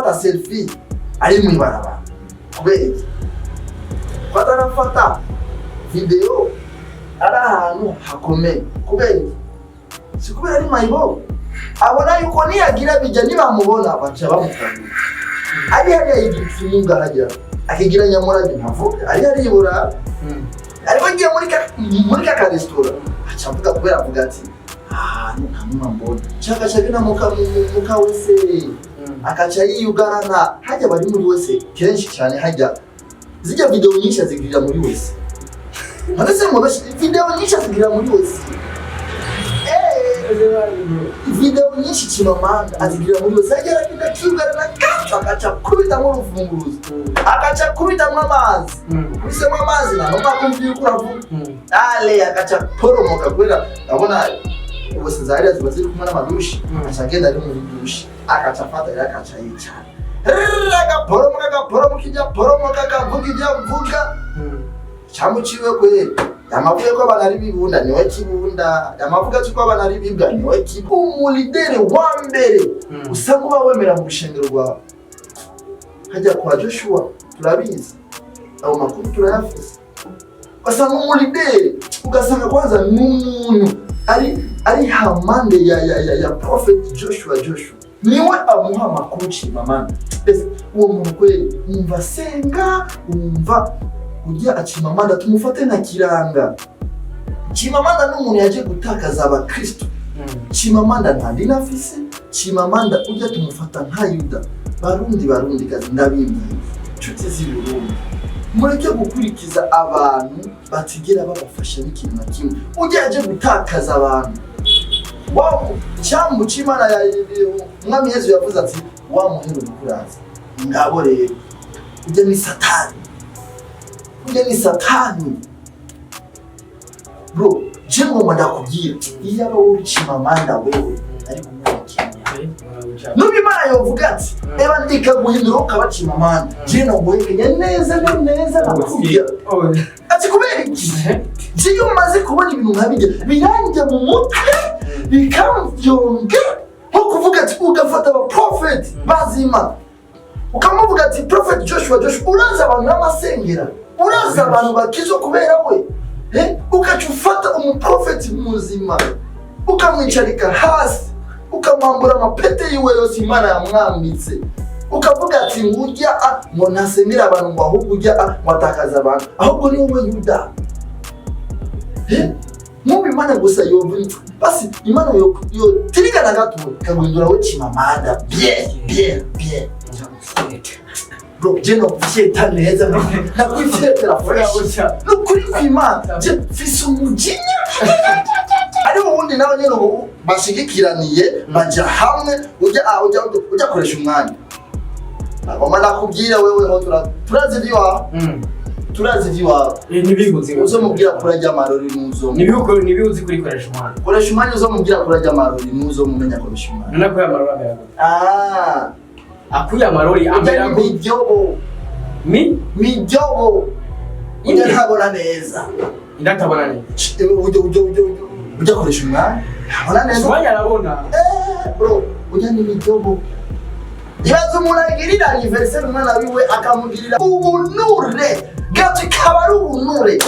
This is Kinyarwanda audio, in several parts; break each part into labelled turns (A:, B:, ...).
A: gufata selfie ari mu ibarabara kubera batarafata video ari ahantu hakomeye kubera si kubera ari mayibo abona yuko niyagira bijya nibamubona baca bamukanda ari hariya igifunga hajya akigira nyamurage ntavuga ari hariya ibura ariko ngiye muri ka restaurant aca avuga kubera avuga ati nta mbona chaka chakina muka wese akaca yiyugarana hajya bari muri wese kenshi cyane hajya zijya video nyinshi zigirira muri wese hanese mu video nyinshi zigirira muri wese video nyinshi Chimamanda azigirira muri wese hajya arakida kiyugarana akaca kubita mu rufunguruzo akaca kubita mu amazi kubise mu amazi na noma kumvira ukuravuga ale akaca poromoka kwera abona ubose zari azibaziri kumwe n'amadushi acagenda ari muri dushi akacafata yakaca yicara agaporomoka kijya poromoka akavuga ibyo avuga cyamuciwe kwe yamavuye ko abana ari bibunda niwe kibunda yamavuga ko abana ari bibwa niwe kibu umulidere wa mbere usa kuba wemera mu rushengero rwawe hajya kwa Joshua turabizi abo makuru turayafise basanga umulidere ugasanga kwanza n'umuntu ari hamande ya prophet Joshua niwe amuha makuru Chimamanda uwo muntu kweli umva senga umva ujya Chimamanda tumufate na kiranga Chimamanda n'umuntu yaje gutakaza abakristo Chimamanda nta dinafise Chimamanda ujya tumufata nka Yuda barundi kazi ndabimbi nshuti z'Uburundi mureke gukurikiza abantu batigera babafasha n'ikintu na kimwe ugeje gutakaza abantu wao cyambu Chimana ya umwami Yesu yavuze ati wa muhero ukuraza ngabo rero uje ni satani bro jengo ndakubwira iyo aba uri Chimamanda wewe ari kumwakira Nubimana yovuga ati eba ndika guhindura ukaba Chimamanda je no guhekenya neza nakubwira ati kubera iki je umaze kubona ibintu nkabijya biranjya mu mutwe bikamvyonga nko kuvuga ati ugafata aba prophet bazima ukamuvuga ati prophet Joshua uraza abantu n'amasengera uraza abantu bakizo kubera we ukacufata umuprophet muzima ukamwicarika hasi ukamwambura amapete yiwe yose Imana yamwambitse ukavuga ati ngujya ngo nasemira abantu ngo ahubwo ujya watakaza abantu ahubwo ni wowe Yuda mubi Imana gusa yovuga basi Imana yo tirigana gato kagundura we Chimamanda bien bro jeno fyeta neza nakwifyetera fresh no kuri kw'Imana je fise umujinya ari ubundi nawe nyene ubu bashigikiraniye baja hamwe ujya koresha umwanya agomba nakubwira wewe ngo turazi vyo turazi vyo nibibuzi uzomubwira kurajya amarori nuzo nibibuzi kuri koresha umwanya uzomubwira kurajya amarori nuzo mumenya koresha umwanya nako ya marori amera akuya amarori amera midyobo ujya ntabona neza ndatabona neza ujya koresha umwanya abona neza umwanya arabona bro ujya ni midyobo ibaze umuntu agirira anniversaire umwana wiwe akamugirira ubunure gato kabaru ubunure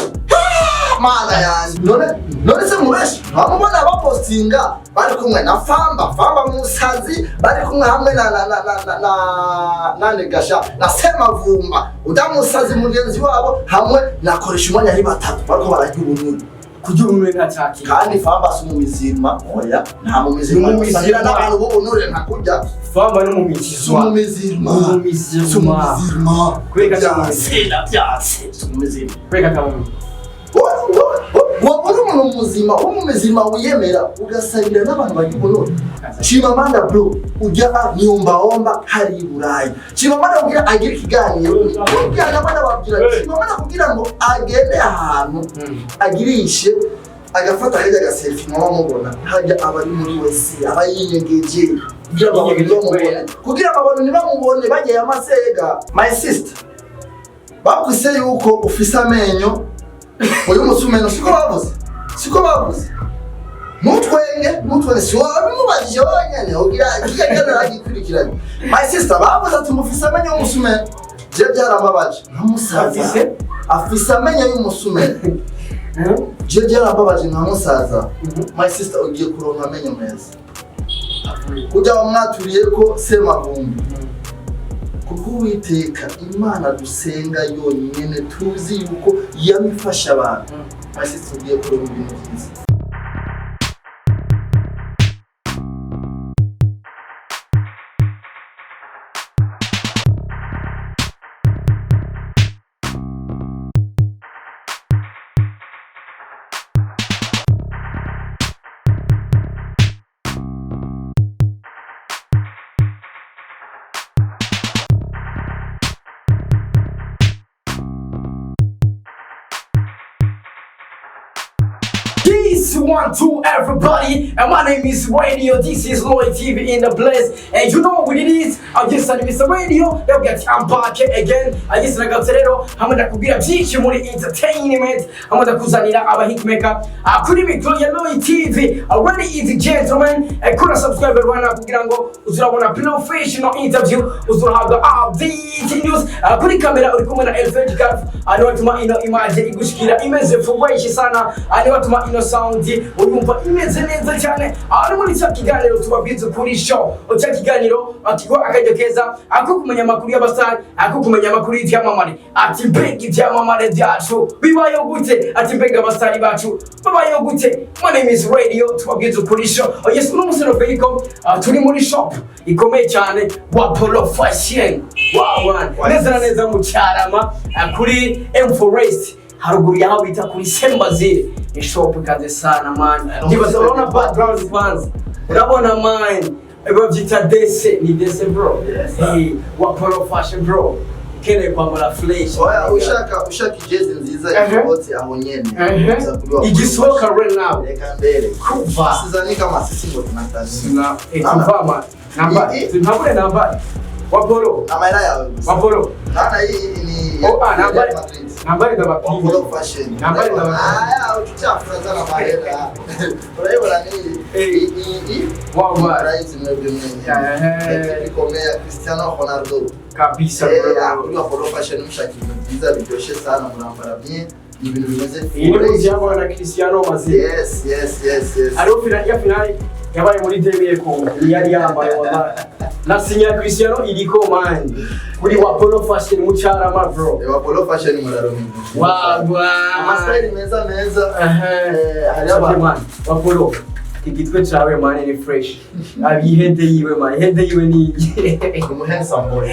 A: mana yanjye none se mubeshi bamubona bapostinga bari kumwe na famba musazi bari kumwe hamwe na negasha na semavumba udamusazi mugenzi wabo hamwe nakoresha umwanya ari batatu bariko barajya ubunure kugira umwe ntacaki kandi famba sumumizima oya nta mumizima musangira n'abantu bo bunure ntakujya famba no mumizima kweka cyane wabona umuntu muzima w'umumizima wiyemera ugasabira n'abantu bagibonora Chimamanda bro ujya niombaomba hari Burayi Chimamanda kugira agira ikiganiro kugira n'abana babwira Chimamanda kugira ngo agende ahantu agirishe agafata hajya gaselfie mwa mubona hajya abari muri wese abayinyegeje kugira abantu ntibamubone bagiye amasega my sister bakwise yuko ufise amenyo uyu musumeno siko bavuze Mutwenge si wawe mubajije wanyane ugira kigana agikurikiranye. My sister bavuze ati mufise amenyo y'umusumene. Je byarambabaje nkamusaza. Afise amenyo y'umusumene. Je byarambabaje nkamusaza. My sister ugiye kuronka amenyo meza. Kujya wamwaturiye ko semavumbi. Kuko Uwiteka Imana dusenga yonyene tuzi yuko yamifasha abantu. My sister ugiye kuronka ibintu byiza.
B: Peace, 1, 2, everybody, and my name is Radio. This is Lloyd TV in the place, and you know what it is. I just said Mr. Radio. They'll get I'm back again. I just like Terero. I'm gonna kubira byinshi muri entertainment. I'm gonna kuzanira aba hitmaker. Kuri mikro ya Lloyd TV. Already is gentlemen. Kura subscribe Rwanda kugira ngo uzurabona professional interview. Uzurahabwa update news. Kuri kamera uri kumwe na Elfred Garf. Ani watuma ino image igushikira imeze fresh sana. Ani watuma ino sound uyumva imeze neza cyane. Ari muri cya kiganiro tubabwiza kuri show. Cya kiganiro atiko akajya keza ako kumenya makuru y'abastar, ako kumenya makuru y'ibyamamare. Ati mbega ibyamamare byacu bibayo gute? Ati mbega abastar bacu babayo gute? My name is Radio tubabwiza kuri show. Yes, uno musero vehicle turi muri shop ikomeye cyane wa Polo Fashion. Wow, neza mu Cyarama kuri M4 haruguru yaho bita kuri Sembazire. Shop kaze sana man. Ndibaza urabona background fans. Urabona man. Babyita dese ni dese bro. Hey, wa Polo Fashion bro. Kene kwambara flash.
A: Oya ushaka jezi nziza y'ikoti aho nyene.
B: Igisoka right now.
A: Reka mbere.
B: Kuva.
A: Sizani kama sisi ngo tunatazina.
B: Kuva man. Namba. Tunabule namba. Wa Polo.
A: Amara yawe.
B: Wa Polo.
A: Nana hii ni
B: nambari ndabapinga.
A: Polo Fashion.
B: Nambari
A: ndabapinga. Uchafuza sana mahera. Urayibona ni
B: wow man.
A: Rise mwebwe mwenye. Ikomea Cristiano Ronaldo.
B: Kabisa bro.
A: Kuri Polo Fashion mshaki byiza biryoshye sana murambara bien. Ibintu bimeze
B: fresh. Iyi ni na Cristiano mazi.
A: Yes.
B: Ariho finali yabaye muri debye ko yari yambaye wallahi. Na sinya Cristiano iliko man. Kuri wa Polo Fashion mu Cyarama bro.
A: Wa Polo Fashion muraro.
B: Wow.
A: Amastyle meza.
B: Hari abantu wa Polo. Igitwe cyawe man ni fresh. Abihede yiwe man. Hede yiwe ni
A: handsome boy.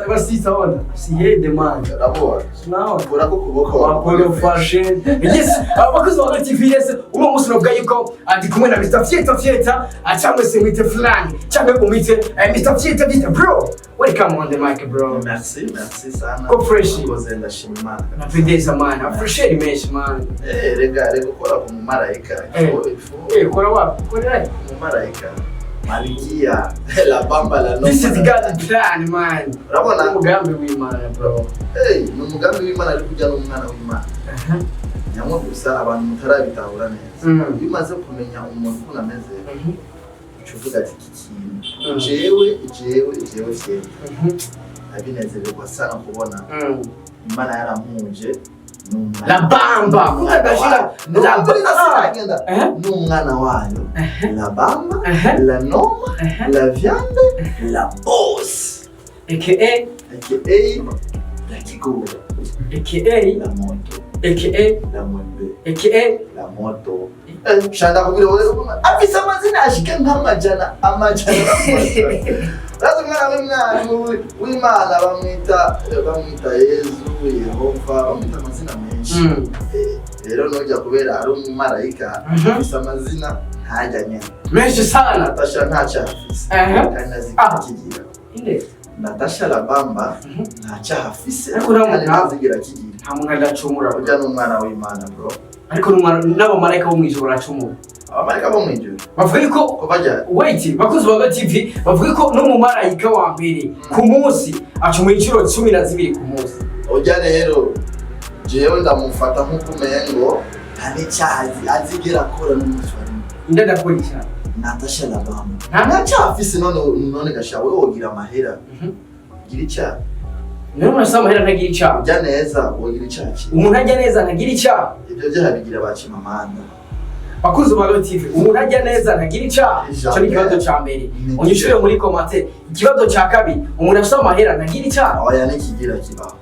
B: Basita ona. Si hede man.
A: Abo.
B: Now
A: ura ko kuboko
B: wa Polo Fashion. Yes, abakozi ba TV yes. Uno musi no bwayiko andi kumwe na Mr. Fieta achamwe se mwite fulani. Chamwe umite Mr. Fieta bita bro. Welcome on the mic bro.
A: Merci sana.
B: Ko fresh.
A: Kozenda shimana.
B: Napendeza man. Appreciate mesh man.
A: Rega ukora ku maraika.
B: Kora wapi? Kora
A: mu maraika. Malikia la bamba la no.
B: This is God's plan man.
A: Urabona
B: umugambi w'Imana bro.
A: Umugambi w'Imana ari kujya n'umwana w'Imana. Nyamwe gusa abantu mutarabitahura neza. Bimaze kumenya umuntu uko nameze. Ucuvuga ati ikintu. Jewe. Abinezererwa sana kubona. Imana yaramuje.
B: La bamba kudashira
A: la bamba n'umwana wayo. La bamba, la noma, la viande, la boss.
B: AKA
A: la kigo.
B: AKA
A: la moto.
B: AKA
A: la mwembe.
B: AKA
A: la moto. Shanda kubira wewe afisa amazina ashike nk'amajana. Lazima w'Imana bamwita Yesu, Yehova, bamwita amazina menshi. Rero nojya kubera ari umumarayika afisa amazina ntajyanye.
B: Menshi sana.
A: Natasha ntacyo afise. Kandi nazikigira.
B: Inde.
A: Natasha la bamba ntacyo afise.
B: Ariko
A: nazigira kigira.
B: Nta muntu adacumura.
A: Ujya n'umwana w'Imana bro.
B: Ariko n'abamarayika bo mwijuru baracumura.
A: Abamarayika bo mwijuru
B: bavuga ko wait bakuzi ba TV bavuga ko no mu marayika wa mbere ku munsi acumura inshuro 12 ku munsi.
A: Ujya rero jewe ndamufata nk'uko mengo hari cyazi azigera akora n'umusore.
B: Ndenda kuri cyane.
A: Natasha na Bamba. Nta cyafise none gashawe wogira amahera. Gira icyaha.
B: None urasaba amahera ntagira icyaha.
A: Ujya neza wogira icyaha.
B: Umuntu ajya neza ntagira icyaha.
A: Ibyo byaha bigira ba Chimamanda.
B: Bakuzi ba TV. Umuntu ajya neza ntagira icyaha. Cyo ni ikibazo cya mbere. Unyishure muri commentaire. Ikibazo cya kabiri. Umuntu afite amahera ntagira icyaha.
A: Oya nikigira kibaho.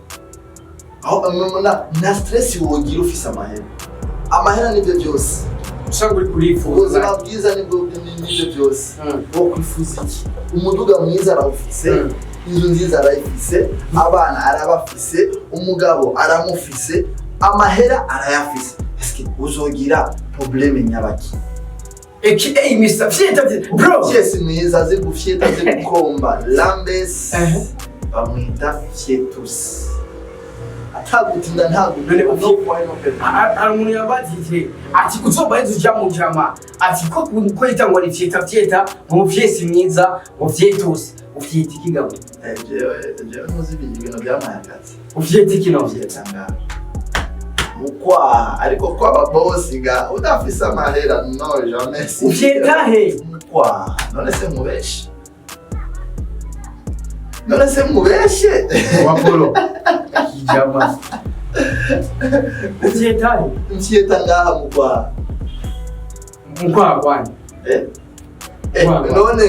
A: Aho na stress wogira ufise amahera. Amahera nibyo byose.
B: Usanga uri kurifuza.
A: Ubuzima bwiza nibyo byose. Wo kwifuza iki? Umuduga mwiza arawufise. Inzu nziza arayifise, abana arabafise, umugabo aramufise, amahera arayafise. Eske uzogira probleme nyabaki?
B: AKA Mr. Fieta bro.
A: Yes mwiza azi gufyeta azi gukomba. Lambes bamwita Fietus. Atagutinda ntagutinda no kwaino pepe.
B: Umuntu yabajije ati kuzoba inzu jamu jama ati ko kwita ni Fieta mu Fiesi mwiza mu Fietus. Ufite ikigabo.
A: Jewe muzi ibintu by'amayakazi.
B: Ufite ikino
A: vyetanga. Mukwa ariko kwa babosi ga udafisa amahera no jamais.
B: Ufite he?
A: Mukwa none se mubeshe. None se mubeshe.
B: Wapolo. Kijama. Ufite he?
A: Mfieta ngaha mukwa.
B: Mukwa kwani?
A: None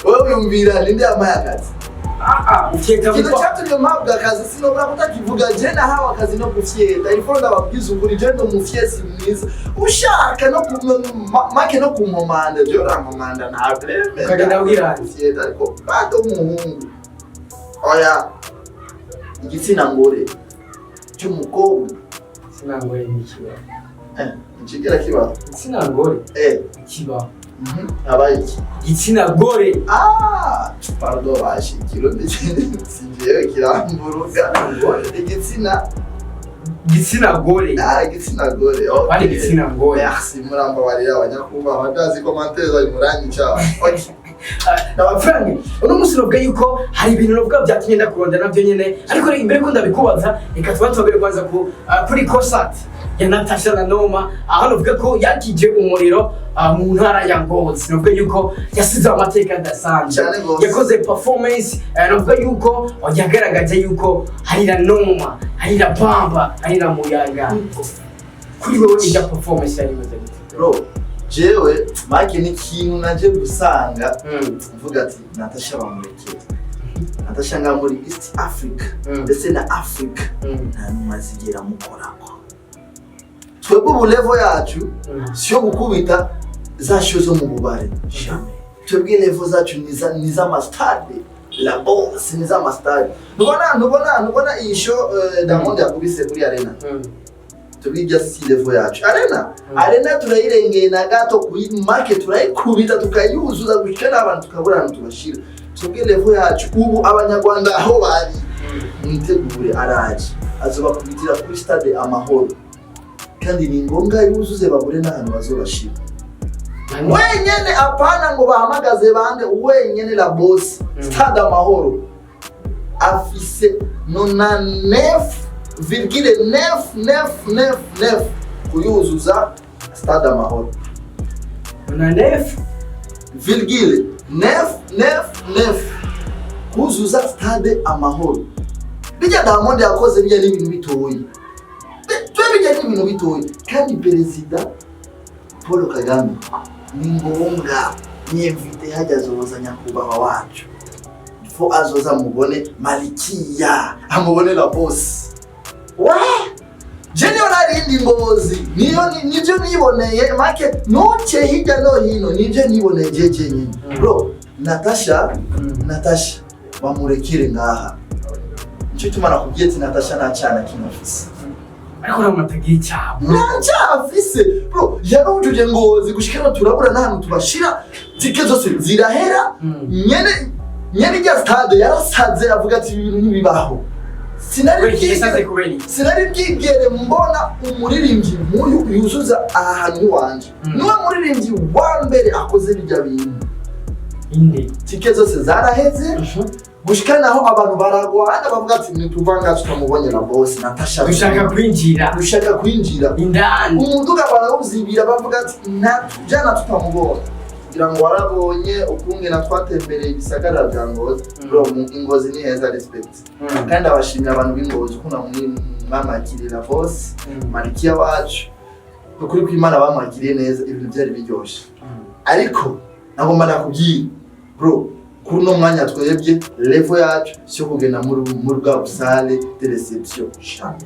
A: wewe yumvira ninde amayakazi.
B: Ufite
A: kino cyatumye mpabwa akazi sinobura kutakivuga je na hawa akazi no gufyeta ifo ndababwiza ukuri je no mufyesi mwiza ushaka no make no kumomanda je uramomanda nta problème
B: kagenda ubwira
A: fyeta ariko bato umuhungu oya igitsina ngore cy'umukobwa
B: sinangore nikiba
A: nchigera kiba
B: sinangore kiba
A: abaye iki
B: igitsina gore
A: pardon bashi kilo sinjewe kiramburuga igitsina
B: gore
A: igitsina gore
B: bari igitsina gore
A: merci muramba barira abanyakuba badazi commentaire imurangi cyane
B: Frank, uno musi novuga yuko hari ibintu novuga byatumye ndakurondera navyo nyene ariko imbere ko ndabikubaza reka tubatobere kwanza kuri concert ya Natasha na Noma aho novuga ko yakije umuriro mu ntara ya Ngozi novuga yuko yasize amateka adasanzwe yakoze performance novuga yuko yagaragaje yuko hari na Noma hari na Bamba hari na Muyaga kuri wewe ija performance yari imeze gute
A: bro jewe make ni kintu naje gusanga mvuga ati Natasha bamurekeye Natasha nga muri East Africa ndetse na Africa nta numazigera mukorako twebwe ubu level yacu siyo gukubita za show zo mu bubare twebwe level zacu niza mastade la boss niza mastade nubona iyi show Diamond yakubise kuri arena tubijya si level yacu arena turayirengeye na gato kuri market turayikubita tukayuzuza gushika abantu tukaburana tubashira twebwe level yacu ubu abanyarwanda aho bari mwitegure araje azobakubitira kuri Stade AMAHORO kandi ni ngombwa yuzuze babure n'ahantu bazobashira wenyene apana ngo bahamagaze bande wenyene la boss Stade AMAHORO afise 99,999 kuyuzuza Stade AMAHORO 99,999 kuzuza Stade AMAHORO bijya Diamond yakoze bijya n'ibintu bitoye bijya n'ibintu bitoye kandi perezida Paul Kagame ni ngombwa nyemvite hajya zoza nyakubahwa wacu fo azoza mubone malikia amubone la boss general indi Ngozi nivyo niboneye make noche hirya no hino nivyo niboneye jeje nyine bro Natasha bamurekire ngaha nicyo tumana kubwiye ati Natasha nta cyana kinafise
B: ariko namatagiye cyabo
A: nta afise bro yarujuje Ngozi gushikira turabura n'ahantu tubashira tike zose zirahera nyene rya Stade yarasaze avuga ati ibintu ntibibaho sinari bwigere mbona umuririmbyi muyu yuzuza ahantu wanje niwe muririmbyi wa mbere akoze bijya bintu
B: inde
A: tike zose zaraheze gushikana aho abantu baragwana bavuga ati nituvanga tutamubonye na boss Natasha dushaka kwinjira
B: indani
A: umuduga barawuzibira bavuga ati natujana tutamubonye kugira ngo warabonye ukunge natwatembereye ibisagara bya Ngozi bro Ngozi ni heza respect kandi abashimira abantu b'Ingozi kuna mwamakirira boss Marikia wacu ukuri kw'Imana bamakiriye neza ibintu byari biryoshe ariko nagomba nakubwira bro kuri no mwanya twebye level yacu cyo kugenda muri bwa busale de reception jamais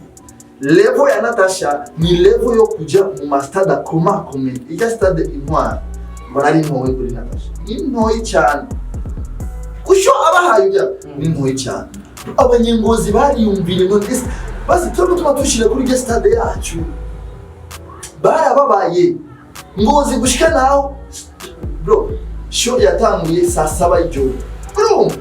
A: level ya Natasha ni level yo kuja mu mastada koma ija stade intwara barari ntowe kuri Natasha intoyi cyane kusho abahaye bya ni ntoyi cyane abanyengozi bariyumvire no this basi cyo gutuma tushire kuri stade yacu barababaye Ngozi gushika naho bro show yatanguye saa 7 y'ijoro bro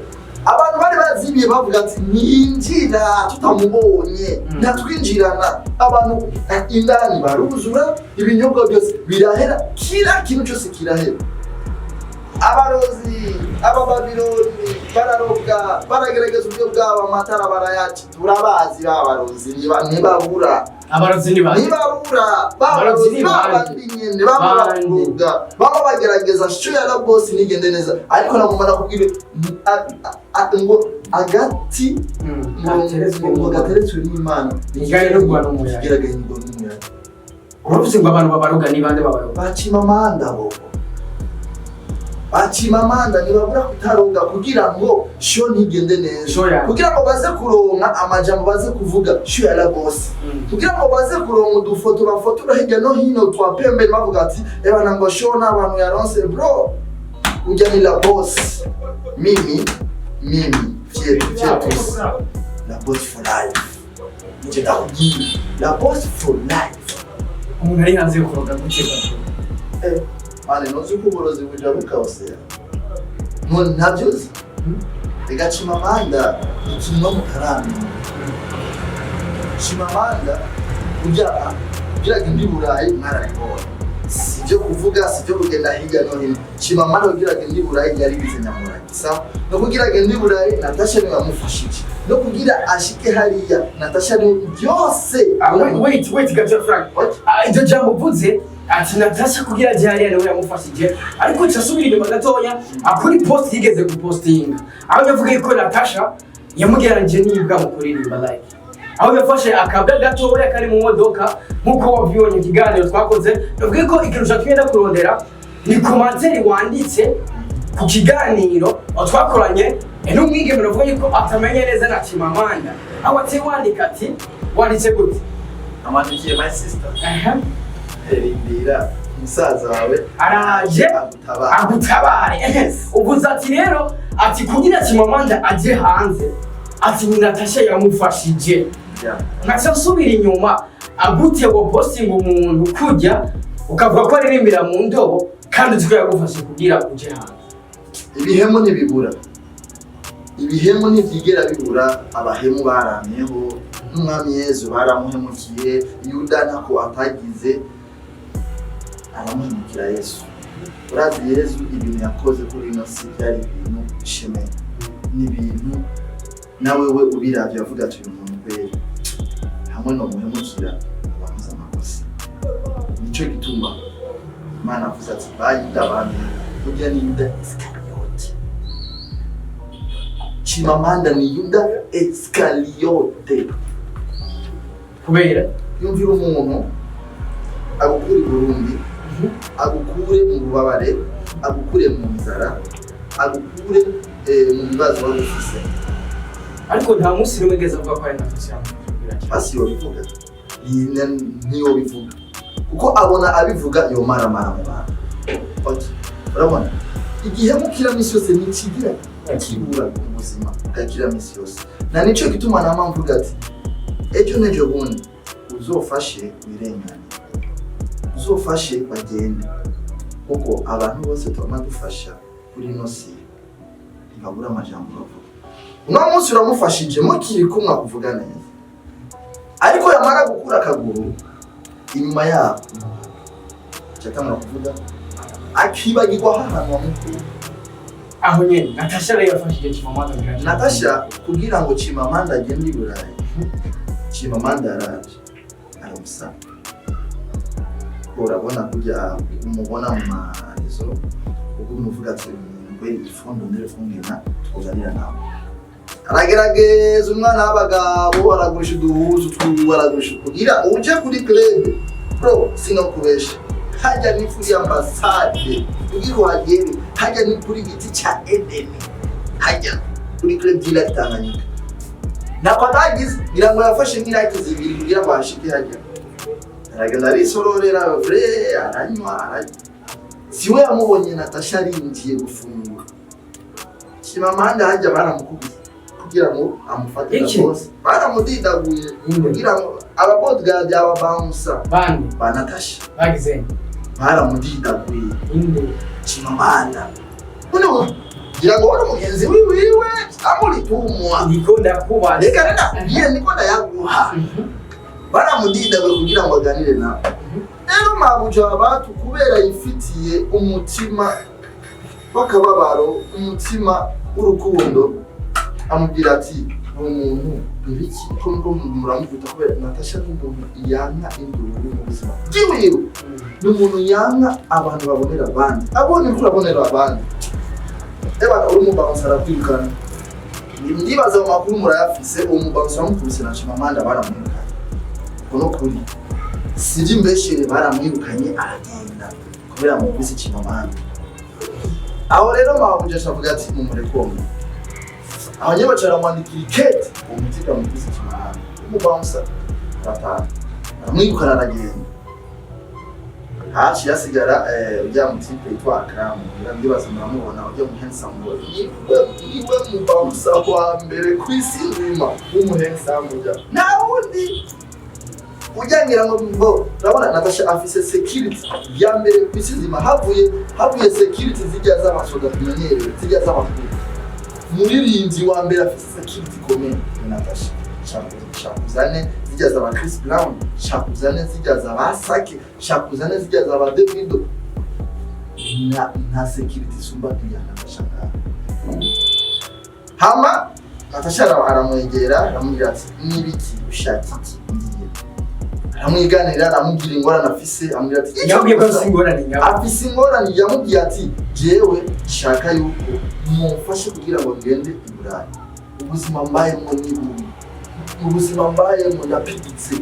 A: abantu bari bazibiye bavuga ati ninjira tutamubonye natwinjirana abantu indani baruzura ibinyobwa byose birahera kira kintu cyose kirahera abarozi abababiloni bararoga baragerageza uburyo bwabo amatara barayaca turabazi babarozi ntibabura
B: abarozi
A: ntibabura babarozi babandinye babaroga baba bagerageza sho ya boss nigende neza ariko namumara kubwire ngo agati ngo gateretswe n'Imana
B: igaye no gwana umuyaga
A: igeraga ngo n'umuyaga
B: uruvuze ngo abantu babaroga ni bande babaroga
A: Chimamanda bo Chimamanda nibabura kutaroga kugira ngo sho ntigende neza kugira ngo baze kuronka amajambo baze kuvuga sho ya la boss kugira ngo baze kuronka udufoto bafotora hirya no hino twapembe bavuga ati ebana ngo sho n'abantu yaronse bro ujya ni la boss mimi tietus la boss for life nje ndakugira la boss for life
B: umuntu ari hanze kuroga gukeka
A: mane nozi kuborozi buja bukawosera none ntabyozi rega Chimamanda ikintu mutarami Chimamanda kugira ndi Burayi mwarabibona sivyo kuvuga sivyo kugenda hirya no hino Chimamanda kugira ndi Burayi yari bize nyamuragi sa no kugira ndi Burayi Natasha ni yamufashije no kugira ashike hariya Natasha ni byose
B: wait gabya Frank ivyo jambo vuze ati Natasha kugira jari nawe yamufashije ariko cyasubira inyuma gatoya akuri post yigeze gupostinga aho yavuga ko Natasha yamugeranje n'ibwa mu kuririmba like aho yafashe akabwa gatoya kari mu modoka nkuko wavyonye ikiganiro twakoze yavuga ko ikintu cyatwenda kurondera ni commentaire wanditse ku kiganiro twakoranye n'umwigeme navuga ko atamenye neza na Chimamanda aho ati wandika ati wanditse gute
A: amandikiye my sister Erindira musaza wawe
B: araje agutabare ubuza ati rero ati kugira Chimamanda aje hanze ati ni Natasha yamufashije nkaca subira inyuma agute wo posting umuntu kujya ukavuga ko aririmbira mu ndobo kandi uziko yagufashe kugira uje hanze
A: ibihemu ntibibura ibihemu ntibyigera bibura abahemu baramyeho n'umwami Yesu baramuhemukiye Yuda ntako atagize aramuhemukira Yesu urazi Yesu ibintu yakoze kuri ino si byari ibintu bishime n'ibintu nawe we ubiravye avuga ati uyu muntu kweri hamwe no muhemukira abakoze amakosa nico gituma Imana avuze ati bayida bane kugira ni Yuda Iskariote Chimamanda ni Yuda Iskariote
B: kubera
A: yumvira umuntu agukure Burundi agukure mu bubabare agukure mu nzara agukure mu bibazo bagufise
B: ariko nta munsi rimwe geze avuga ko ari Natasha
A: basi yo bivuga niyo bivuga kuko abona abivuga yo maramara mu bantu urabona igihe mukira misi yose nikigira akibura mu buzima gakira misi yose na nico gituma nama mvuga ati ejo nejo bundi uzofashe wirengane uzofashe bagende kuko abantu bose tumadufasha kuri no si ntibabura amajambo bavuga uno munsi uramufashije mukiri kumwe kuvuga neza ariko yamara gukura akaguru inyuma yabo cyatanga kuvuga akibagirwa ahantu wamukuru
B: aho nyene Natasha rero yafashije Chimamanda Yirukanywe.
A: Natasha kugira ngo Chimamanda agende i Burayi. Chimamanda yaraje aramusa. Urabona kujya umubona mu marezo ubwo umuvuga ati kweri ifondo ndefungina tukuzanira nawe. Aragerageza umwana w'abagabo aragurisha uduhuzu tw'aragurisha kugira uje kuri club bro sinokubesha. Hajya ni kuri ambasade ugiko hagere hajya ni kuri giti cha Eden hajya kuri club dila Tanganyika nakatagize birango yafashe nk'iraki zibiri kugira ngo ashike hajya aragenda ari sororera vrai aranywa siwe yamubonye Natasha arindiye gufungura Chimamanda hajya baramukubise kugira ngo amufatire bose baramudidaguye kugira ngo ababodgard aba bouncer ba Natasha
B: bagize
A: baramudidaguye Chimamanda uno gira ngo wari mugenzi wiwe amuri tumwa
B: niko ndakuba
A: reka reka ye niko ndayaguha baramudidaguye kugira ngo aganire nawe rero mabuja abantu kubera yifitiye umutima wakababaro umutima w'urukundo amubwira ati umuntu ibiki ko muramuvuta kubera Natasha n'umuntu yanka induru mu buzima bwiwe n'umuntu yanka abantu babonera abandi abone kurabonera abandi eba uri mu bounce arakwirukana ndibaza mu makuru murayafise uwo mu bounce amukubise na Chimamanda baramwirukanye kono kuri sije mbeshere baramwirukanye aragenda kubera mu kubise Chimamanda aho rero mabuja avuga ati mu murekombe aho nyeba caramwandikira ikete umutika mu kubise Chimamanda mu bounce batana amwirukana aragenda haci yasigara ujya mu tipe yitwa Akram ndibaza muramubona ujya mu handsome boy niwe mu bounce kwa mbere kwisi nzima mu handsome ujya na wundi ujyangira ngo urabona Natasha afise security ya mbere kwisi nzima havuye security zijya z'abasoda tumenyereye zijya z'abakuru muririnzi wa mbere afise security komeye Natasha shakuzane zijya za Chris Brown shakuzane zijya za Basake shakuzane zijya za Davido na security sumba ya Natasha hama Natasha aramwegera aramubwira ati nibiki ushaka iki aramwiganira aramubwira ingorane afise amubwira ati
B: yabwiye ko singorane nyabo
A: afise ingorane yamubwiye ati jewe shaka yuko mumfashe kugira ngo ngende i Burayi ubuzima mbayemo ni ubuzima mbayemo ndapigitse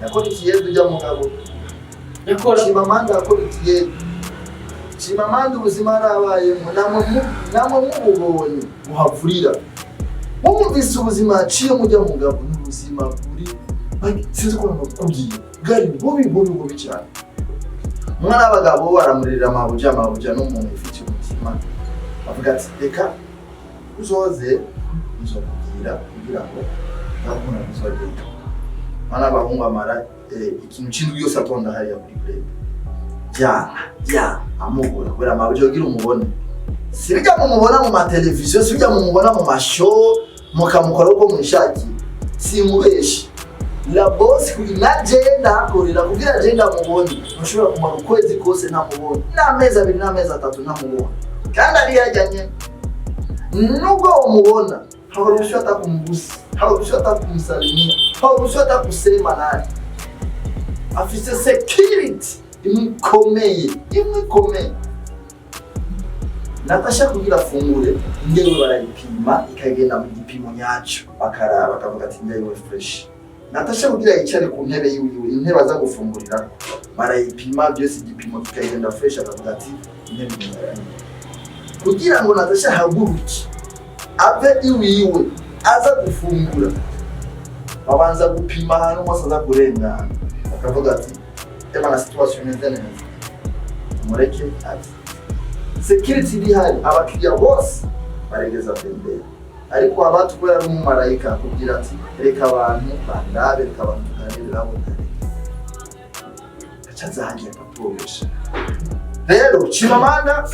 A: yakora ikiyezo ujya mugabo yakora Chimamanda akora ikiyezo Chimamanda ubuzima arabayemo namwe mubonye muhavurira mumvise ubuzima aciye mujya mugabo n'ubuzima buri sinzi ko nakubwiye gari bobi cyane umwana w'abagabo baramurira mabuja n'umuntu ufite umutima avuga ati reka uzoze nzokubwira kugira ngo nakuna bizogenda mana bahungu amara ikintu cy'indwi yose atonda hariya kuri play ya amugura kubera mabuja yogira umubone sibijya mumubona mu mateleviziyo sibijya mumubona mu mashow mukamukora uko mwishaki simubeshe la boss kugira agenda akorera kugira agenda mubone mushobora kumara ukwezi kose nta mubone n'amezi abiri n'amezi atatu nta mubone kandi ari yajyanye nubwo umubona habarusha atakumbuza habarusha atakumsalimia habarusha atakusema naye afise security imkomeye Natasha kugira fungure ndewe barayipima ikagenda mu gipimo nyacu bakaraba bakavuga ati ndewe fresh Natasha kugira yicare ku ntebe yiwe intebe aza gufungurira barayipima byose igipimo kikagenda fresh akavuga ati intebe kugira ngo Natasha haguruke ave iwiwe aza gufungura babanza gupima hano mwasaza kurengana akavuga ati ema na situation neza mureke ati security iri hari abakiriya bose baregeza pembere ariko abatu ko yari umumarayika kugira ati reka abantu bandabe reka abantu tuganirira abo acazaje paporesha rero Chimamanda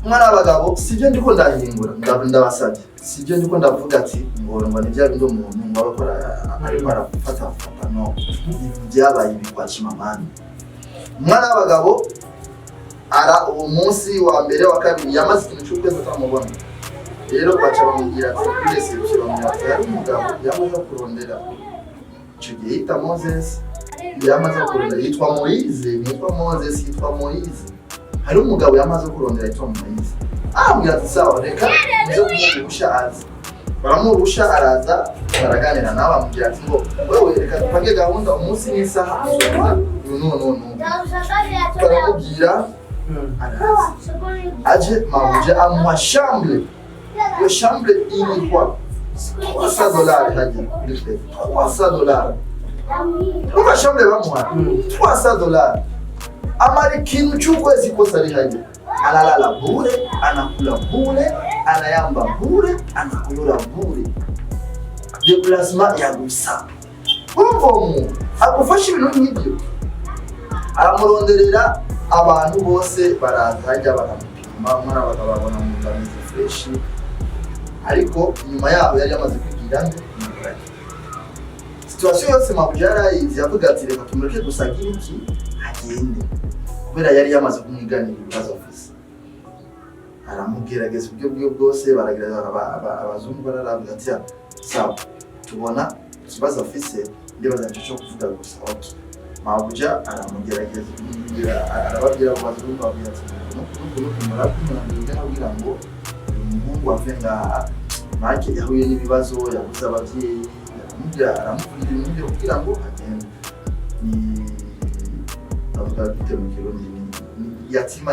A: umwana w'abagabo sivyo ndiko ndahingura ndabasabye sivyo ndiko ndavuga ati ngo ni bya bindo umuntu ngo bakora ariko arafata no byabaye ibikwa Chimamanda umwana w'abagabo ara uwo munsi wa mbere wa kabiri yamaze ikintu cy'ukwezi atamubona. Rero baca bamubwira ati kwese bamubwira ati yari umugabo yamaze kurondera icyo gihe yita Moses, yamaze kurondera yitwa Moise, yitwa Moses, yitwa Moise. Hari umugabo yamaze kurondera yitwa Moise. Ambwira ati sawa reka nzo kumurusha aza. Baramurusha araza baraganira nawe amubwira ati ngo wewe reka tupange gahunda umunsi n'isaha. No. Baramubwira aje mabuje amuha chambre. Iyo chambre ilikuwa $300 haja. $300. Uma chambre bamuha $300. Amari kintu cy'ukwezi kose ari haja. Analala bure, anakula bure, anayamba bure, anakunyura bure. Déplacement ya gusa. Umvomu agufasha ibintu nk'ibyo. Aramuronderera abantu bose baraza hajya baramupima, mwana bakababona mu kameze fresh. Ariko nyuma yaho yari yamaze kwigira ngo situation yose mabujara yavuga ati reka tumureke gusagira iki agende. Kubera yari yamaze kumwiganira ibibazo afise. Aramugerageza uburyo bwose baragerageza abazungu bararavuga ati sawa tubona ikibazo afise ndibaza cyo kuvuga gusa. Okay. Mabuja aramugerageza arababwira abazungu babwira ati no kumara ngo umuhungu avenga make yahuye n'ibibazo yabuze abavyeyi aramubwira ibintu kugira ngo agende. Ni avuga bite mu kirundi yatima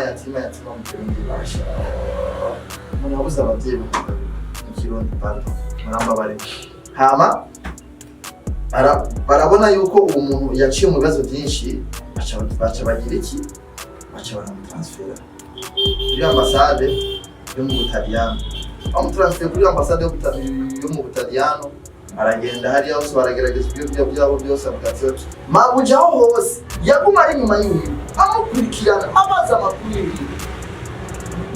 A: mu kirundi basha umuntu abuze abavyeyi mu kirundi pardon murambabare. Hama barabona yuko uwo muntu yaciye mu bibazo byinshi baca bagira iki baca baramutransfera kuri ambasade yo mu Butaliyano. Bamutransfera kuri ambasade yo mu Butaliyano aragenda hariya hose baragerageza ibyo byabo byose abagati mabuja hose yaguma ari nyuma yiwe amukurikirana amaze amakuru yiwe.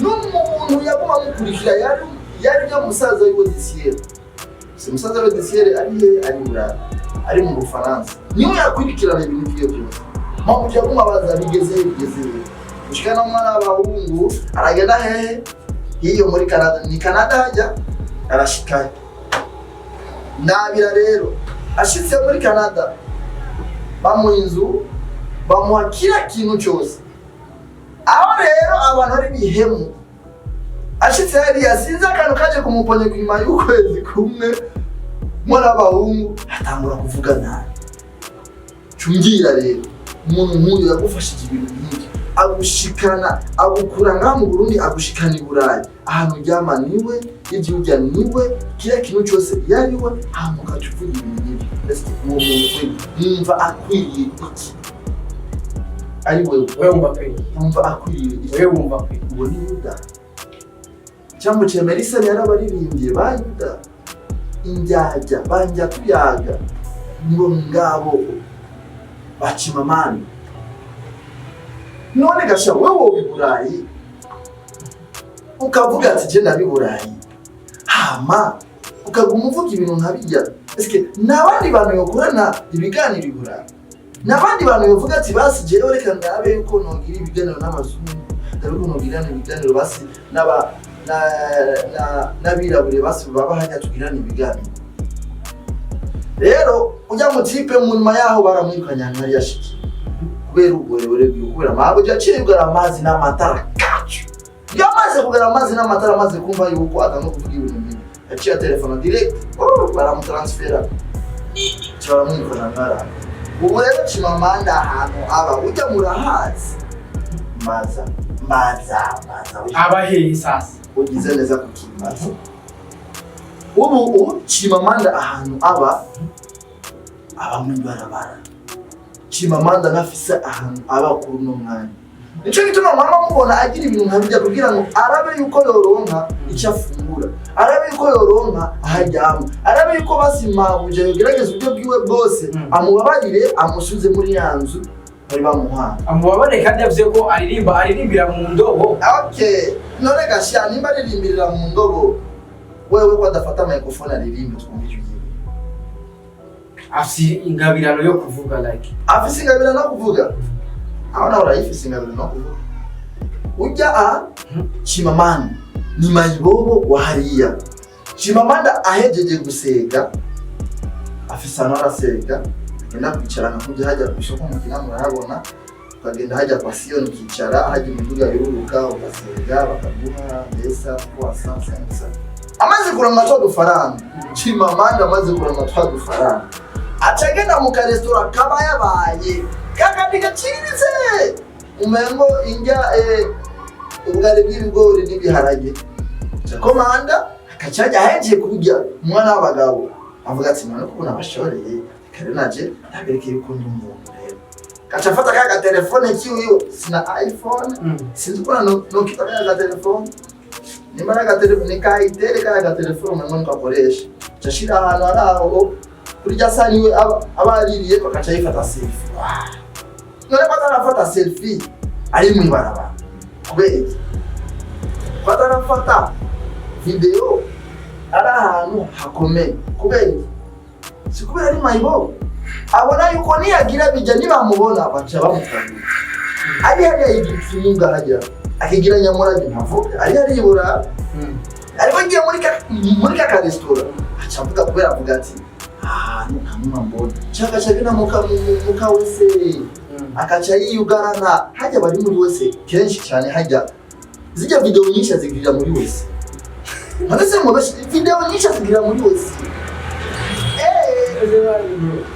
A: N'umuntu yaguma amukurikira yari musaza w'Odisiere. Musaza w'Odisiere ari Buraya ari mu Bufaransa niwe yakurikirana ibintu byo byose. Mabuja yaguma abaza bigeze ushikana mwana w'abahungu aragenda hehe hiyo muri Canada. Ni Canada hajya arashikaye nabira. Rero ashitse muri Canada bamuha inzu bamuha kila kintu cyose. Aho rero abantu ari bihemu ashitse yari yasinze akantu kaje kumuponye kwima y'ukwezi kumwe mwana w'abahungu atangura kuvuga nabi. Cyungira rero umuntu nk'uyu yagufashije ibintu nk'ibyo agushikana agukura ngaha mu Burundi agushikana i Burayi ahantu ryama niwe igihugu niwe kila kintu cyose yariwe hamuka tuvuga ibintu nk'ibyo. Ese uwo muntu yumva akwiriye iki? Ari wewe wumva akwiriye iki? Wewe wumva akwiriye uwo ni Yuda cyangwa Chemelisa yarabaririmbye ba Yuda injyajya banja tuyaga ngo ngabo ba Chimamanda. None gasha wewe i Burayi ukavuga ati je nabi Burayi hama ukaguma uvuga ibintu nkabijya. Eske nabandi bantu yokorana ibiganiro i Burayi, nabandi bantu yovuga ati basi je reka ndabe yuko nogira ibiganiro n'abazungu, ndabe ko nogira ibiganiro basi n'abirabure basi baba hanya tugirana ibiganiro. Rero ujya mu tipe mu nyuma yaho baramwirukanya ntari yashiki kubera uburebure bw'ukubera mabuja acibwa amazi n'amatara kacu. Yamaze kugara amazi n'amatara amaze kumva yuko atano kuvuga ibintu bibi aciye telefone direct baramutransfera baramwirukana ngara. Ubu rero Chimamanda ahantu aba ujya murahazi maza abahe sasa ugize neza kukimaza. Ubu Chimamanda ahantu aba mu barabara. Chimamanda ngafise ahantu aba kuri no mwanya. Nico gituma mama mubona agira ibintu nkabijya kugira ngo arabe yuko yoronka icyo afungura, arabe yuko yoronka ahajyama, arabe yuko basima buje yogerageza uburyo bwiwe bwose amubabarire amusuze muri yanzu bari bamuha. Amubabare kandi yavuze ko aririmbira mu ndobo. Okay, none gasha nimba aririmbirira mu ndobo wewe ko adafata microphone aririmbe twumvije ugiye. Afisi ingabirano yo kuvuga like. Afisi ingabirano yo kuvuga. Abana urayifise ingabirano yo kuvuga. ujya Chimamanda ni mayibobo wa hariya. Chimamanda ahejeje gusega afisa n'arasega ina kwicarana kujya hajya kwishoko mu kinama murabona ukagenda hajya kwa Sion kicara hajya imiduga yuruka ugasega bakaguha ndesa kwa sansa amaze kuranga twa dufaranga. Chimamanda amaze kuranga twa dufaranga acagenda mu karesitora kaba yabaye kakandi gaciriritse umengo injya ubugari bw'ibigori n'ibiharage. Chimamanda akacaje aheje kurya umwana w'abagabo avuga ati none ko nabashoreye kare naje ndaberekeye uko ndi umuntu rero kacafata ka telefone kiyo sina iPhone sinzi ko no kitaka ka telefone nimara ka telefone kaitere ka telefone mwe nkakoresha cyashira ahantu araho kurya saniwe abaririye bakaca yifata selfie. None batarafata selfie ari mu ibaraba kubera batarafata video ara ahantu hakomeye kubera si kubera ari mayibo abona yuko niyagira bijya nibamubona baca bamukanda ari hariya y'igifunga hajya akigira nyamurage ntavuga ari haribura ari bagiye muri ka restaurant acavuga kubera avuga ati ahantu ntamwambona chaka chakina muka wese akaca yiyugarana hajya bari muri wese kenshi cyane hajya zijya video nyinshi zigirira muri wese. Manase mwabashi video nyinshi zigirira muri wese.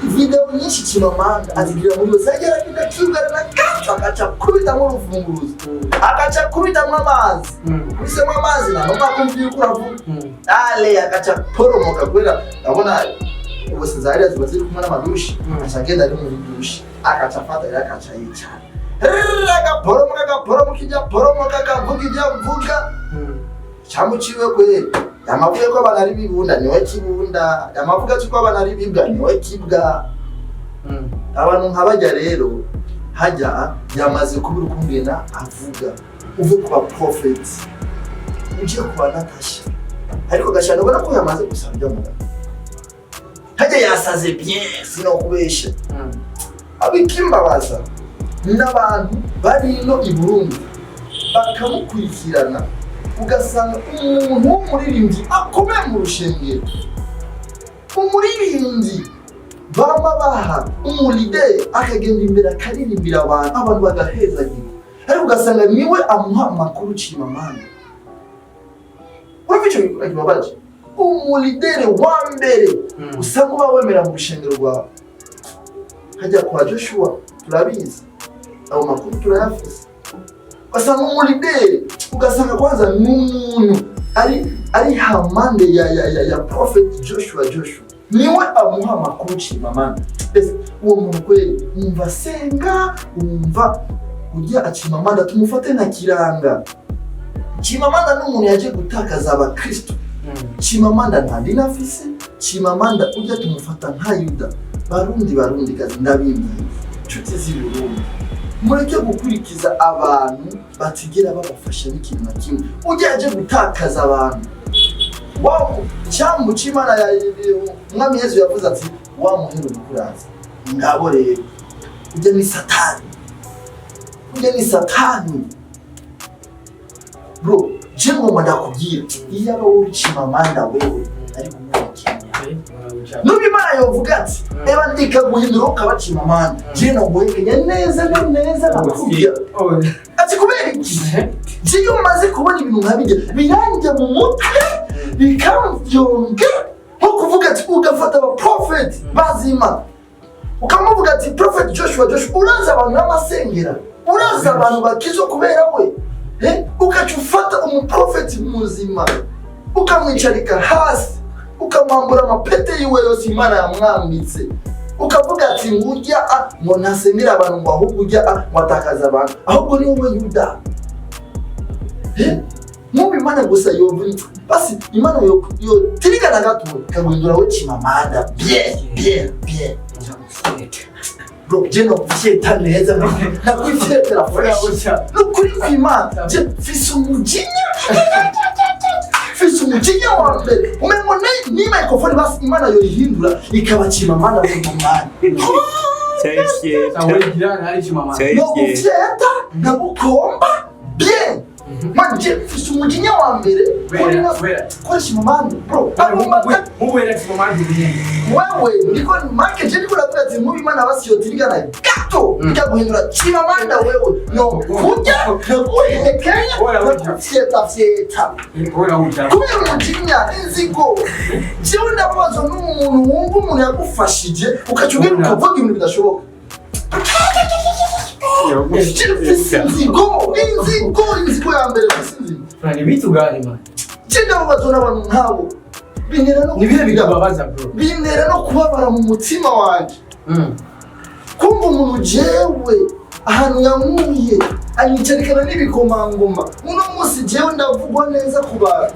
A: Video nyinshi Chimamanda azigirira muri wese agera kidakigarana akaca kubita mu rufunguruzo akaca kubita mu amazi use mu amazi na noma kumvira kuravuga ale akaca poromoka kwera abona ubose zaria zibazi kumwe n'amadushi acagenda ari muri dushi akaca fata akaca yicara poromoka kijya poromoka kavuga ibyo mvuga cyamuciwe kwe yamavuye ko abana ari bibunda niwe kibunda yamavuga ko abana ari bibwa niwe kibwa. Abantu nkabajya rero hajya yamaze kubura ukungena avuga uve kuba prophet uje kuba Natasha ariko gashana ubona ko yamaze gusabya mu hajya yasaze bien sino kubesha abikimbabaza n'abantu bari no i Burundi bakamukurikirana ugasanga umuntu w'umuririmbyi akomeye mu rushengero umuririmbyi bamba baha umulide akagenda imbere akaririmbira abantu bagahezagira ariko ugasanga niwe amuha amakuru Chimamanda. Urumva icyo kibabaje umulidere wa mbere usanga uba wemera mu rushengero rwawe hajya kwa Joshua turabizi abo makuru turayafise ugasanga umulidere ugasanga kwanza n'umuntu ari hamande ya prophet Joshua niwe amuha amakuru Chimamanda. Uwo muntu kweli umva senga umva ujya Chimamanda tumufate na kiranga. Chimamanda n'umuntu yaje gutakaza abakristo. Chimamanda nta dini afise. Chimamanda ujya tumufata nka Yuda. Barundi kazi ndabimbi nshuti z'Uburundi mureke gukurikiza abantu batigera babafasha n'ikintu na kimwe ujya yaje gutakaza abantu. Wow, cyambu Chimana ya Mwami Yesu yavuze ati wa muhero gukuraza ngabo rero ujya ni satani bro jengo mandakubwira iyaba uri Chimamanda wewe ari kumukenya nubi Imana yovuga ati eba ndika guhindura ukaba Chimamanda jeno guhekenya neza nakubwira ati kubera iki jiyo maze kubona ibintu nkabijya biranjye mu mutwe bikamvyonge nko kuvuga ati ugafata aba prophet bazima ukamuvuga ati prophet Joshua uraza abantu n'amasengera uraza abantu bakizo kubera we ukacufata umuprophet muzima ukamwicarika hasi ukamwambura amapete yiwe yose Imana yamwambitse ukavuga ati ngujya ngo ntasengera abantu ngo ahubwo ujya watakaza abantu ahubwo ni wowe Yuda. Mubi Imana gusa yovunitse basi Imana yo tirigana gato kagwindura we Chimamanda bien bro jeno fisheta neza nakwifetera fresha nukuri kw'Imana je fise umujinya wa mbere umengo ni microphone basi Imana yo ihindura ikaba Chimamanda mu mwana
C: Cyagiye
B: aho girana ari Chimamanda
A: no ufyeta nabukomba bien manje mfise umujinya wa mbere kuri Chimamanda bro
B: muwera Chimamanda
A: wewe ndiko market je ndiko navuga ati mubi mana basiyotirigana gato bijya guhindura Chimamanda wewe no kujya no Kenya fyeta kubera umujinya inzigo jewe ndabazo n'umuntu wumva umuntu yagufashije ukacugera ukavuga ibintu bidashoboka inzigo ya mbere gusinzi
B: Fani bitu gani man
A: Chenda babazona abantu nkabo binera no
B: nibihe bigababaza bro
A: binera no kubabara mu mutima wanje kumva umuntu jewe ahantu yamuye anyicarikana n'ibikomangoma uno munsi jewe ndavugwa neza kubara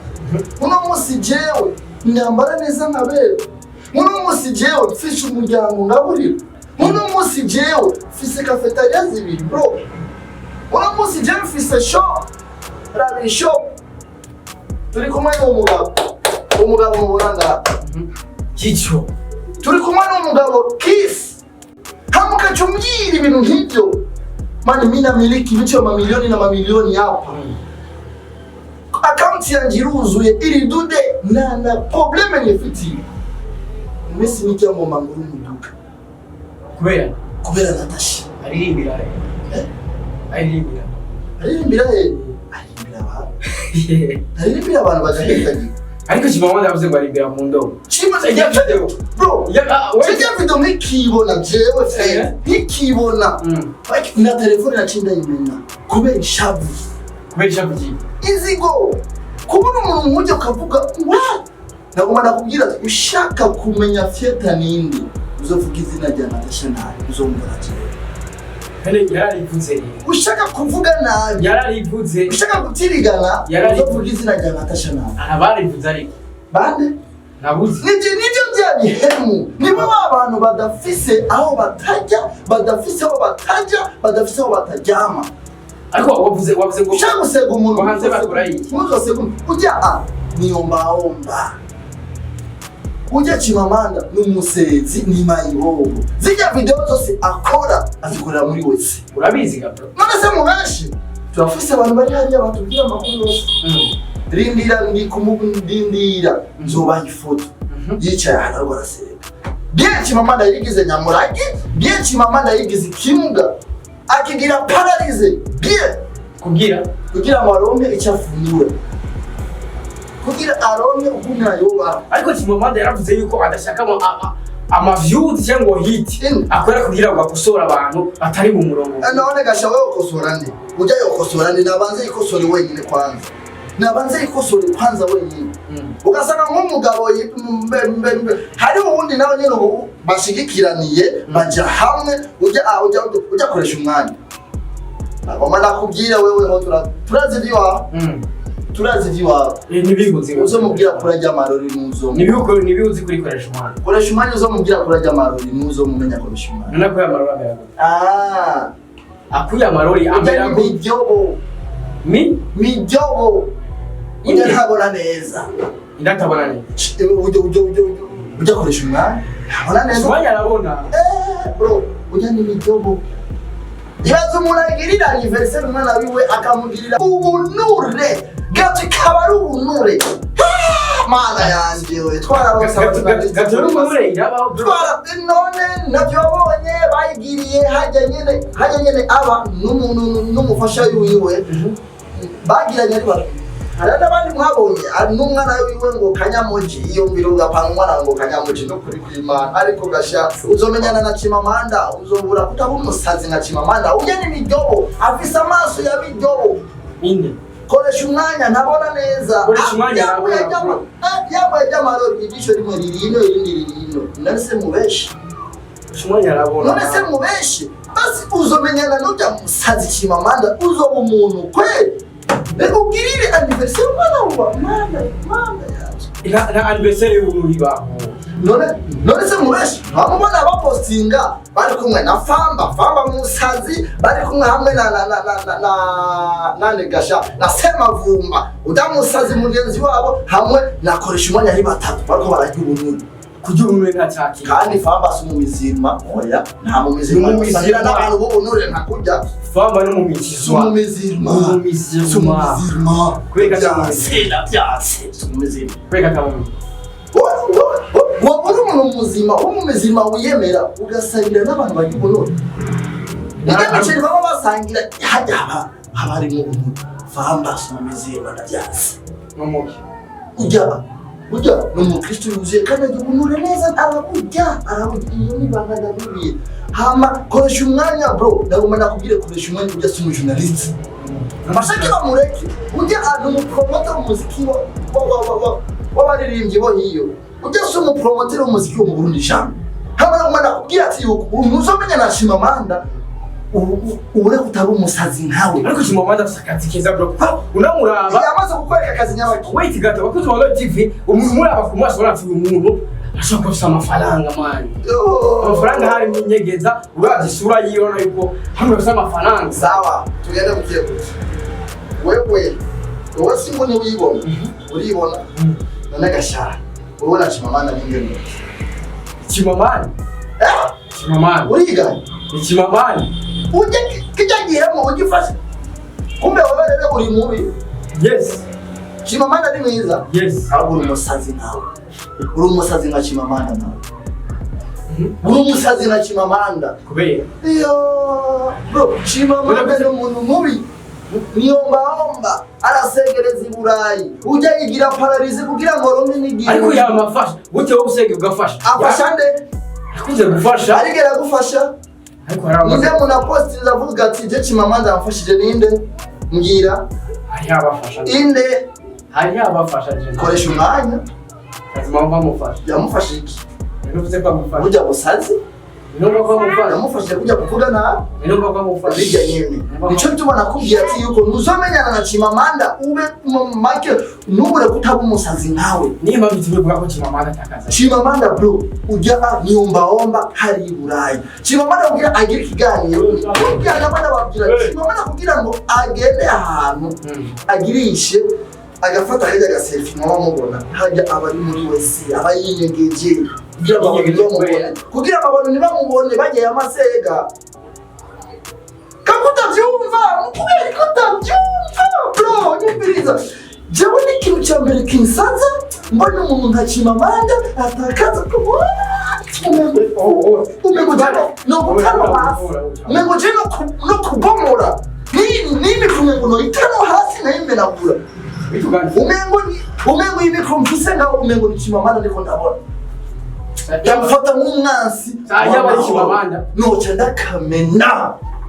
A: uno munsi jewe ndambara neza nkabera uno munsi jewe mfishe umuryango ngaburira uno munsi jewe mfise cafeteria zibiri bro uno munsi jewe mfise shop rabi shop turi kumwe n'umugabo mubonanga
B: kicho
A: turi kumwe n'umugabo kiss hamuka chumbiri ibintu nk'ibyo mani mina miliki bicho mamilioni na mamilioni hapa account yanjye iruzuye iri dude na probleme nyefiti mesi nijya mu manguru muduka kubera Natasha
B: aririmbira
A: abantu bagahitagiye
B: ariko Chimamanda yavuze ngo aririmbira mu ndobo
A: bro chijya video nkikibona jewe fe nkikibona na telefone nacinda imena kubera ishavu inzigo kubona umuntu nkujya ukavuga wa nagoma nakubwira ushaka kumenya fyeta nindi uzovuga izina rya Natasha nabi uzombora jewe
B: yararivuze
A: ushaka kuvuga nabi
B: yararivuze
A: ushaka gutirigana uzovuga izina rya Natasha nabi
B: arabarivuze ariko
A: bande
B: nabuze
A: nibyo byabihemu nibo abantu badafise aho batajya badafise aho batajyama
B: ariko wavuze ngo
A: ushaka gusega umuntu
B: hanze bakora iki
A: muzosega ujya niomba ujya Chimamanda n'umusezi ni mayibobo zijya video zose akora azikorera muri wese
B: urabizi gabro
A: none se mubenshi turafise abantu bari hariya batubwira amakuru yose rindira ndikumubindira nzobaha ifoto yicaye ahantu ariko arasereka bien Chimamanda yigize nyamurage bien Chimamanda yigize kimuga akigira paralyze bien kugira ngo aronke icyafundiwe kugira aronke ukuntu ayoba
B: ariko Chimamanda yaravuze yuko adashaka ama views cyangwa hit akora kugira ngo akosora abantu atari mu murongo
A: none gashawe ukosora nde ujya yokosora nde nabanze ikosore wenyine kwanza wenyine ugasanga nk'umugabo hari ubundi nawe nyine bashigikiraniye baja hamwe ujya koresha umwanya agomba nakubwira wewe ho turazi diwa
B: nibibuze
A: uzomubwira kurajya amarori nuzo
B: nibibuze kuri koresha
A: umwanya uzomubwira kurajya amarori nuzo mumenya koresha umwanya
B: nako yamarori abera akuya amarori amera
A: midyobo ujya ntabona neza
B: ndatabona neza
A: ujya koresha umwanya ntabona neza
B: umwanya arabona
A: bro ujya ni midyobo ibaze umuntu agirira anniversaire umwana wiwe akamugirira ubunure gato kabari ubunure mana yanjye we
B: gatoro ubunure irabaho
A: none navyo babonye bayigiriye hajya nyene aba n'umufasha wiwe bagiranye ariko hari n'abandi mwabonye ari n'umwana wiwe ngo kanyamoji iyo mbiro ugapanga ngo kanyamoji no kuri kwimana ariko gasha uzomenyana na Chimamanda uzobura kutaba umusazi nka Chimamanda ujya n'imidyobo afise amaso ya bidyobo
B: inde
A: koresha umwanya ntabona neza yambaye ry'amarori ijisho rimwe ririno irindi ririno none se mubeshi
B: umwanya arabona
A: none se mubeshi basi uzomenyana n'ujya musazi Chimamanda uzoba umuntu kweli Ugirire anniversaire mwana yaje.
B: Na anniversaire y'uburiba.
A: None se mubeshi bamubona bapostinga bari kumwe na Famba musazi bari kumwe hamwe na negasha na Semavumba udamusazi mugenzi wabo hamwe nakoresha umwanya ari batatu bariko barajya ubuntu.
B: kugira umwe ntacaki
A: kandi famba si umumizirima oya nta mumizirima musangira n'abantu bo unure ntakujya
B: famba no mu mizirima
A: umumizirima
B: kwega
A: byatse umumizirima
B: kwega kamu
A: wabona umuntu muzima umumizirima wiyemera ugasangira n'abantu bagiye unure n'abiceri baba basangira hajya haba harimo umuntu famba si umumizirima ndabyatse
B: n'umuki Ujya no mukristo yuzuye kandi agikunure neza arabujya iyo nibanga ndabibiye hama koresha umwanya bro ndagomba nakubwire koresha umwanya ujya si umujournalist amashaki bamureke ujya umupromoter umuziki w'abaririmbyi bo hiyo ujya si umupromoter umuziki wo mu Burundi jambo hama ndagomba nakubwira ati uzomenya na Chimamanda ubure kutaba umusazi nkawe ariko Chimamanda afite keza bro unamuraba
A: yamaze gukwereka akazi nyabaki
B: wait gato bakuzi wa Lord TV umuraba ku maso urati umuntu ashaka kusa amafaranga mani amafaranga hari n'inyegeza urazi sura yibona yuko hamwe basa amafaranga
A: sawa tugende mukiye wewe simbone uyibona uribona none gashara ubona Chimamanda n'ingene
B: Chimamanda uriga Chimamanda
A: uje kijagiramo ugifashe kumbe wowe rero uri mubi
B: yes
A: Chimamanda ni mwiza
B: yes
A: ahubwo uri umusazi nawe uri umusazi nka Chimamanda nawe uri umusazi nka Chimamanda
B: kubera
A: iyo bro Chimamanda ni umuntu mubi niyomba arasegereza i Burayi ujya yigira pararize kugira ngo ronke n'igihe
B: ariko yamafasha gute wowe usenge ugafasha
A: afasha nde
B: akuze gufasha
A: arigera gufasha
B: ariko haramaze
A: ninde muna post ndavuga ati je Chimamanda amfashije ninde mbwira
B: hari abafasha
A: inde
B: hari abafasha je
A: koresha umwanya
B: kazima bamufasha
A: yamufashe iki
B: bivuze ko amufasha
A: ujya gusazi
B: Nino kwa mufasha
A: yamufashije kujya kuvuga na
B: nino kwa mufasha
A: bijya nyene nico tubona kubwira ati yuko nuzomenyana na Chimamanda ube make nubure kutaba umusazi nkawe
B: niba bitivuga ko Chimamanda takaza
A: Chimamanda bro ujya niomba hari i Burayi Chimamanda kugira agire ikiganiro kugira n'abana babwira Chimamanda kugira ngo agende ahantu agirishe agafata hajya gaselfie mwa mubona hajya abari muri wese abayinyegeje kugira abantu ntibamubone bagiye amasega kakuta byumva mukubera ko tabyumva bro nyumviriza jewe n'ikintu cya mbere kinsaza mbona umuntu nka Chimamanda atakaza ko umengo jano no gutano hasi umengo jeno no kubomora n'imikume ngo no itano hasi na imbenagura umengo imikro mfise ngaho umengo ni Chimamanda ndiko ndabona yamufata nk'umwansi
B: yaba Chimamanda
A: noca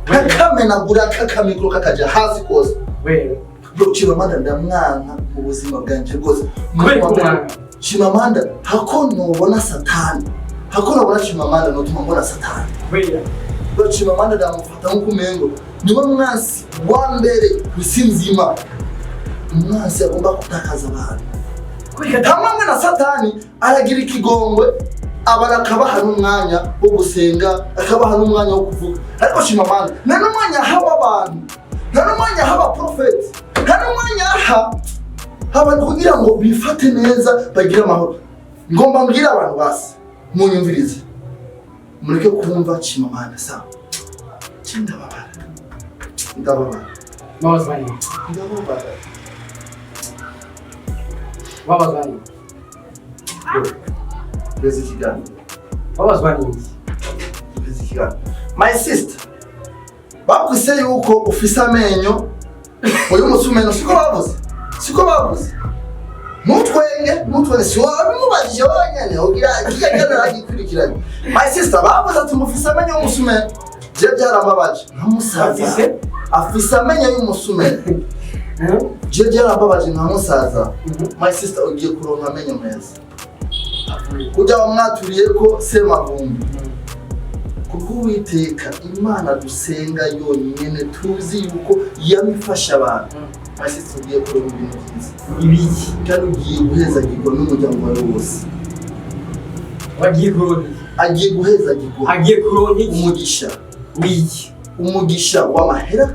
A: ndakamenagura kakamikro kakaja hasi kose bro Chimamanda ndamwanka mu buzima bwanje bwose Chimamanda hako nubona satani hako nubona Chimamanda notuma mbona satani bro Chimamanda ndamufata nk'ukumengo niwe mwansi wa mbere kusinzima umwansi agomba kutakaza abantu hamwe na satani aragira ikigongwe abana akabaha n'umwanya wo gusenga akabaha n'umwanya wo kuvuga ariko Chimamanda nta n'umwanya haba abantu nta n'umwanya haba prophet nta n'umwanya haba kugira ngo bifate neza bagire amahoro ngomba mbwira abantu basi munyumvirize mureke kumva Chimamanda sawa ndababara
B: wabazwani
A: bezi kigani my sister bakwise yuko ufise amenyo uyu musumeno siko bavuze mutwenge siwa mubajije wanyane ugira kigana agikurikiranye my sister bavuze ati mufise amenyo y'umusumeno je byarababaje nkamusaza afise amenyo y'umusumeno je byarababaje nkamusaza my sister ugiye kuronka amenyo meza kujya wamwaturiye ko semavumbi kuko Uwiteka Imana dusenga yonyene tuzi yuko yamifasha abantu my sister ugiye kuronka ibintu byiza
B: ibiki
A: kandi ugiye guheza gikora n'umuryango wawe wose agiye guheza gikora umugisha w'amahera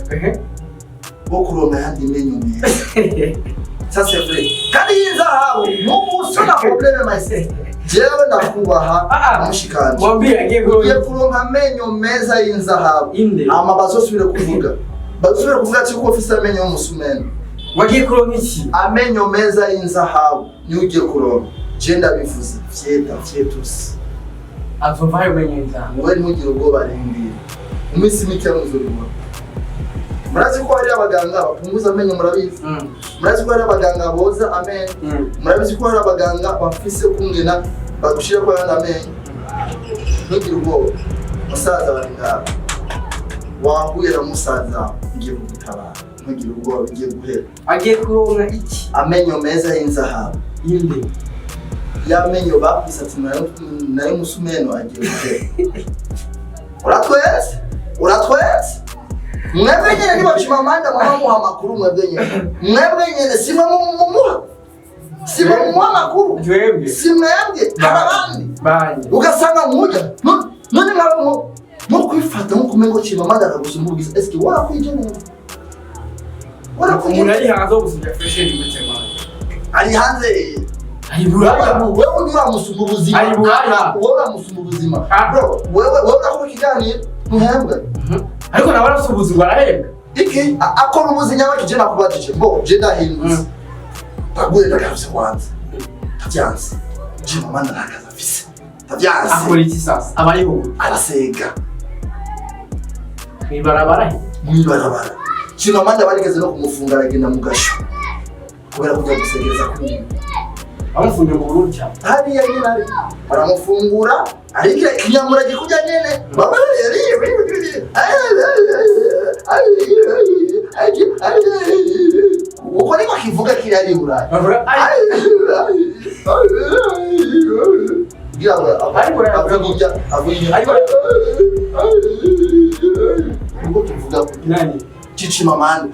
A: wo kuronka yandi menyo meza sasa frère kandi yizahabu n'ubusona problème my sister jewe ndakubaha mushikanje
B: mwambie agiye
A: kuronka amenyo meza y'inzahabu ama bazosubire kuvuga ati ko ufise amenyo y'umusumeno
B: wagiye kuronka iki
A: amenyo meza y'inzahabu ni ugiye kuronka je ndabivuze vyetusi
B: azova ayo menyo y'inzahabu
A: wowe ntugire ubwoba rindira umisi mike muzurimo murazi ko hari abaganga bapunguza amenyo murabizi murazi ko hari abaganga boza amenyo murabizi ko hari abaganga bafise kungena bagushira kwa yana amenyo ntugire ubwoba musaza bari ngaho wahuye na musaza ngiye kugutabara ntugire ubwoba ngiye guhera
B: agiye kuronka iki
A: amenyo meza y'inzahabu
B: yinde
A: y'amenyo bafise ati nayo musumeno agiye guhera uratwese mwebwe nyene niba Chimamanda mama muha makuru mwebwe nyene simwe mumuha makuru simwe harabandi ugasanga muja none ngabo mo kwifata nko kumengo Chimamanda akagusumbugiza eske wara kwijene
B: umuntu ari hanze ubusujya fresh y'imitsema
A: ari hanze
B: ayibura
A: wewe ndura musumbu buzima wewe musumbu buzima bro wewe urakora kiganiro muhembwe
B: ariko nawe arasubuza barahembwa
A: iki akora umuzinya bakije nakubatije ngo je ndahindutse taguye ndakavise kwanza tavyanse Chimamanda nakaza afise tavyanse
B: akora iki sasa abariho
A: arasega
B: mwibarabara
A: Chimamanda barigeze no kumufunga aragenda mu gasho kubera kujya gusegereza kuri
B: amufunye mu Burundi
A: hariya nyine ari baramufungura ariko kinyamura gikujya nyene baba yari uko niko kivuga kirari burayi Chimamanda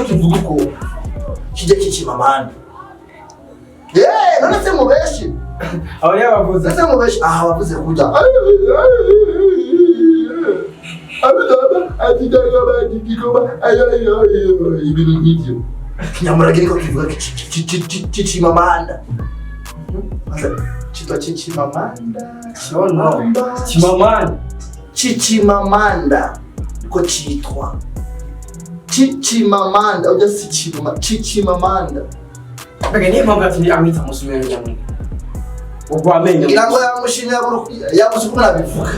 A: kivuga ko kijya Chimamanda none se mubeshi
B: aho yabavuze
A: se mubeshi bavuze kujya ibintu nk'ibyo kinyamura kiriko kivuga Chimamanda chitwa Chimamanda ko chitwa Chimamanda oja si Chimamanda
B: bage ni mpamvu ati amita musumeno nyamwe ubwo amenyo
A: irango yamushimira yamusukuna bivuga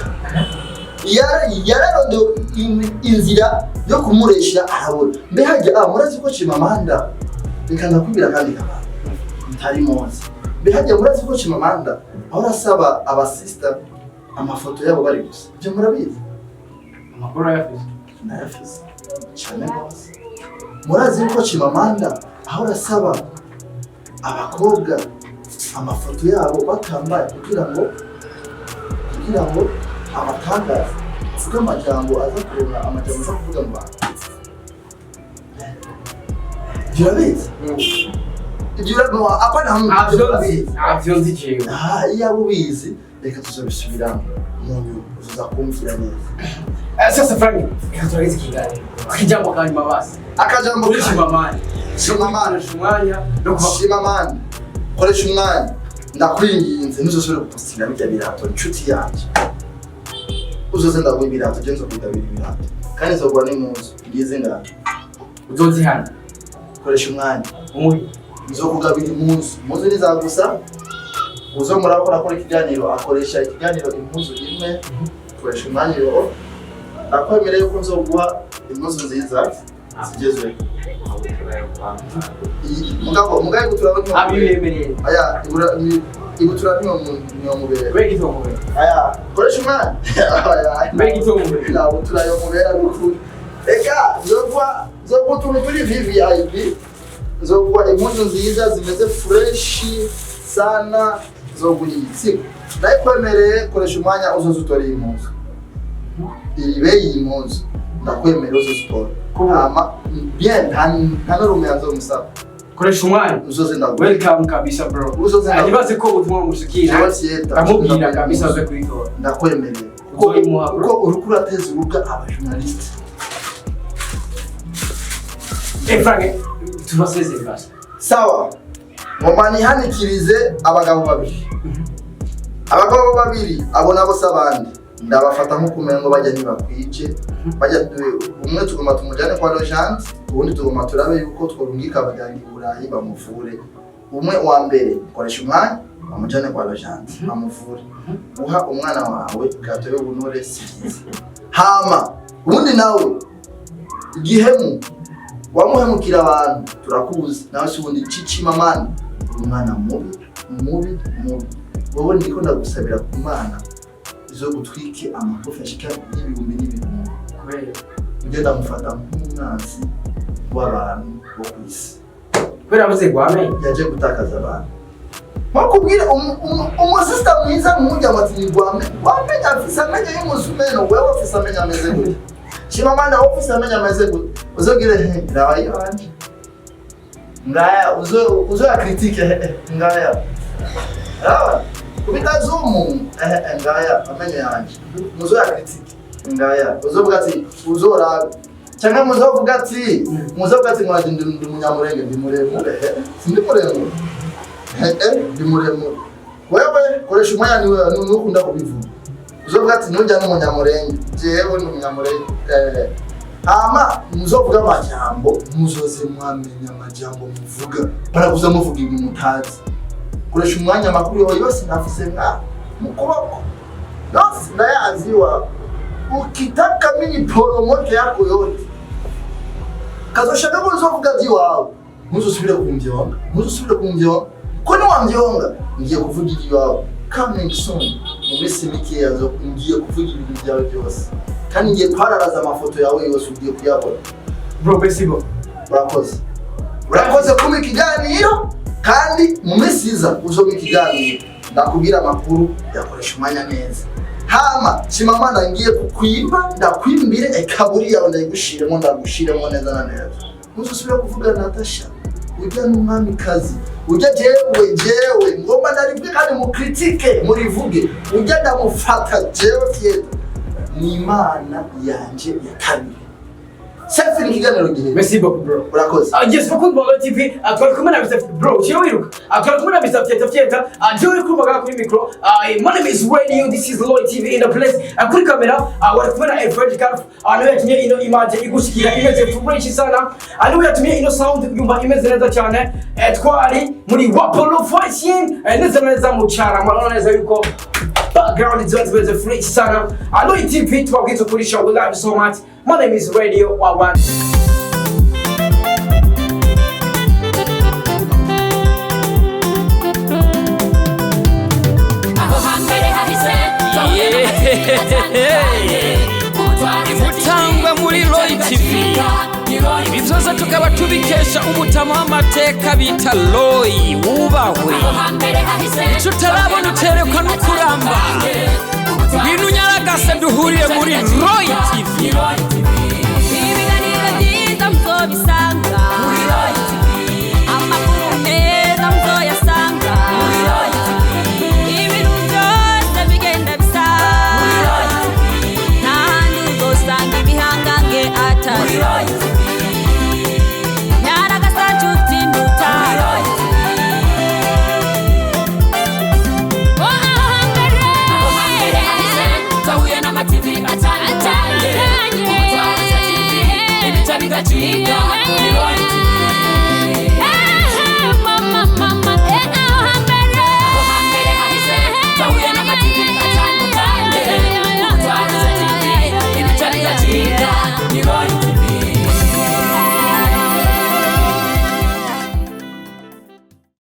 A: yararondo inzira yo kumuresha arabona mbe hajya murazi ko Chimamanda bikanga kwibira kandi kaba ntari moza mbe hajya murazi ko Chimamanda ahora saba aba sister amafoto yabo bari gusa byo murabizi
B: amakuru
A: yafize cyane bose murazi ko Chimamanda ahora saba abakobwa amafoto yabo batambaye kugira ngo amatangaza vuga amajambo aza kuronka amajambo aza kuvuga mu bantu birabizi ibyo apana
B: avyozi jewe
A: iya bubizi reka tuzabisubiramo umuntu uza kumvira neza
B: sasa Frank ikaturiza kiganiro akijambo kanyuma basi
A: akajambo
B: kuri Chimamanda
A: Chimamanda koresha umwanya ndakwinginze ntuzosubire gupostira bijya birato inshuti yanje uzoze ndaguha ibirato je nzokwitabira ibirato kandi nzogwa n'impuzu ngize ngaho
B: uzozihana
A: koresha umwanya
B: umuhi
A: nzokugabira impuzu nizagusa uzo murakora kuri ikiganiro akoresha ikiganiro impuzu imwe koresha umwanya yo nakwemereye ko nzoguha impuzu nziza zigezweho mugabo guturabona
B: abiyemereye
A: aya ibutura niyo mubere
B: wegi to mubere
A: aya koresha umwanya
B: aya wegi to mubere
A: nabo turayo mubera n'ukuri eka zogwa tuntu turi VVIP zogwa impuzu nziza zimeze fresh sana zogwa iyi ndakwemereye koresha umwanya uzoza utoreye impuzu ibe iyi mpuzu ndakwemereye uzoza utora ama bien nta rume yazomusaba
B: koresha umwanya
A: uzoze ndaguha
B: welcome kabisa bro
A: uzoze
B: ndabaze ko ubutumwa mushikira amubwira kabisa aze kuyitora
A: ndakwemereye
B: uzoyimuha bro
A: uko uriko urateza urubuga abajournaliste
B: Frank tubaseze basi
A: sawa ngoma nihanikirize abagabo babiri. Abagabo babiri abona bose abandi ndabafata nko kumengo bajya nibakwije bajya umwe tugoma tumujane kwa Lojant ubundi tugoma turabe yuko tworungika abaganga Burayi bamuvure. Umwe wa mbere koresha umwanya bamujane kwa Lojant bamuvure. Uha umwana wawe gato yo bunore sikiza. Hama ubundi nawe igihemu wamuhemukira abantu turakuzi nawe subundi Chimamanda umwana mubi wowe ndiko ndagusabira ku Mana zo gutwike amaprofeshika y'ibihumbi n'ibihumbi kubera ugenda mufata nk'umwanzi w'abantu bo kwisi
B: kubera avuze gwame
A: yaje gutakaza abantu bakubwira umusista mwiza nk'ujya matini gwame wamenya afisa amenya y'umusumeno wewe afisa amenya ameze gute Chimamanda ofisa amenya ameze gute uzogire rawa yanje ngaya uzo ya critique ngaya rawa kubitazumu ngaya amenye yanje muzo ya critique ngaya uzovuga ati uzora cyangwa muzovuga ati ngwaje ndi munyamurenge ndi muremure sindi muremure ndi muremure wewe koresha umwanya ni wewe nukunda kubivuga uzovuga ati nujya n'umunyamurenge jewe ndi umunyamurenge ama muzovuga amajambo muzoze mwamenya amajambo muvuga barakuza muvuga ibintu mutazi koresha umwanya makuru yose nafise nga mukuboko yose ndayaziwa ukitaka mini poromote yako yote kazoshaka kuzovuga diwawe muzosubire kumvyonga ko niwamvyonga ngiye kuvuga iwawe coming soon mu minsi mike yazo ngiye kuvuga ibintu byawe byose kandi ngiye kwararaza amafoto yawe yose ugiye kuyabona
B: bro besibo
A: urakoze kuma ikiganiro kandi mu mesiza uzo ikiganiro ndakubwira amakuru yakoresha umwanya neza. Hama Chimamanda ngiye kukwimba ndakwimbire ekaburi yawe ndayigushiremo neza na neza. Muzosubira kuvuga Natasha ujya n'umwami kazi ujya jewe ngomba ndarivuge kandi mu critique murivuge ujya ndamufata jewe fieta ni Imana yanje ya kabiri. Selfie kiganiro gihe.
B: Merci beaucoup bro.
A: Urakoze.
B: Yes bakunda Bolo TV akora kumwe na Mr. Bro cyo wiruka akora kumwe na Mr. Fieta aje kuvuga kuri micro. My name is Radio, this is Lloyd TV in the place. Kuri kamera wari kumwe na Fred Carf aniwe yatumye ino image igushikira imeze fresh sana aniwe yatumye ino sound yumva imeze neza cyane twari muri Wapolo Fashion neza mu cyara marona neza yuko background is fresh sana. Lloyd TV twabwiza kuri show. We love you so much. My name is Radio Wawan.
C: Imutangwa muri Lloyd TV. Ibizoza tukaba tubikesha umutama w'amateka bita Lloyd wubahwe. Ico utarabona uterekwa n'ukuramba. Bintu nyaragase duhuriye muri Lloyd TV.
D: Ibiganiro byiza muzobisanga